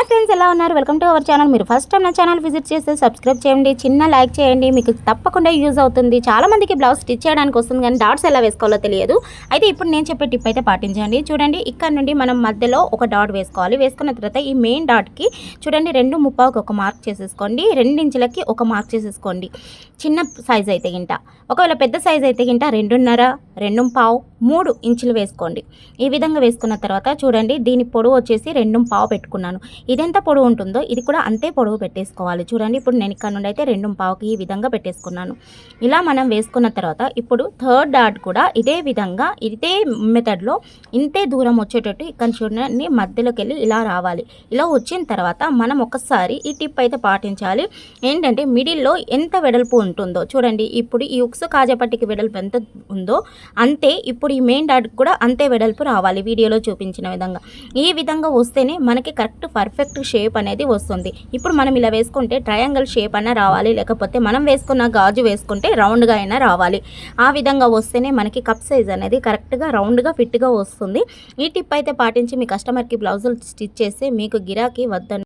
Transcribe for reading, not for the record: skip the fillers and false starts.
Hi friends, ఎలా ఉన్నారు? Welcome to our channel. మీరు ఫస్ట్ టైం నా ఛానల్ విజిట్ చేస్తే సబ్స్క్రైబ్ చేయండి, చిన్న లైక్ చేయండి, మీకు తప్పకుండా యూజ్ అవుతుంది. చాలామందికి బ్లౌజ్ స్టిచ్ చేయడానికి వస్తుంది కానీ డాట్స్ ఎలా వేసుకోవాలో తెలియదు. అయితే ఇప్పుడు నేను చెప్పే టిప్ అయితే పాటించండి. చూడండి, ఇక్కడ నుండి మనం మధ్యలో ఒక డాట్ వేసుకోవాలి. వేసుకున్న తర్వాత ఈ మెయిన్ డాట్కి చూడండి 2.35కి ఒక మార్క్ చేసేసుకోండి, 2 ఇంచులకి ఒక మార్క్ చేసేసుకోండి. చిన్న సైజ్ అయితే గింట, ఒకవేళ పెద్ద సైజ్ అయితే గింట 2.5, 2.5, 3 ఇంచులు వేసుకోండి. ఈ విధంగా వేసుకున్న తర్వాత చూడండి, దీని పొడవు వచ్చేసి 2.5 పెట్టుకున్నాను. ఇదెంత పొడవు ఉంటుందో ఇది కూడా అంతే పొడవు పెట్టేసుకోవాలి. చూడండి, ఇప్పుడు నేను ఇక్కడ నుండి అయితే 2.5కి ఈ విధంగా పెట్టేసుకున్నాను. ఇలా మనం వేసుకున్న తర్వాత ఇప్పుడు థర్డ్ డాట్ కూడా ఇదే విధంగా ఇదే మెథడ్లో ఇంతే దూరం వచ్చేటట్టు ఇక్కడ చూడండి మధ్యలోకి వెళ్ళి ఇలా రావాలి. ఇలా వచ్చిన తర్వాత మనం ఒకసారి ఈ టిప్ అయితే పాటించాలి. ఏంటంటే మిడిల్లో ఎంత వెడల్పు ఉంటుందో చూడండి, ఇప్పుడు ఈ ఉక్సు కాజాపట్టికి వెడల్పు ఎంత ఉందో అంతే ఇప్పుడు ఈ మెయిన్ డాట్ కూడా అంతే వెడల్పు రావాలి. వీడియోలో చూపించిన విధంగా ఈ విధంగా వస్తేనే మనకి కరెక్ట్ పర్ఫెక్ట్ షేప్ అనేది వస్తుంది. ఇప్పుడు మనం ఇలా వేసుకుంటే ట్రయాంగిల్ షేప్ అయినా రావాలి, లేకపోతే మనం వేసుకున్న గాజు వేసుకుంటే రౌండ్గా అయినా రావాలి. ఆ విధంగా వస్తేనే మనకి కప్ సైజ్ అనేది కరెక్ట్గా రౌండ్గా ఫిట్గా వస్తుంది. ఈ టిప్ అయితే పాటించి మీ కస్టమర్కి బ్లౌజులు స్టిచ్ చేస్తే మీకు గిరాకీ వద్దని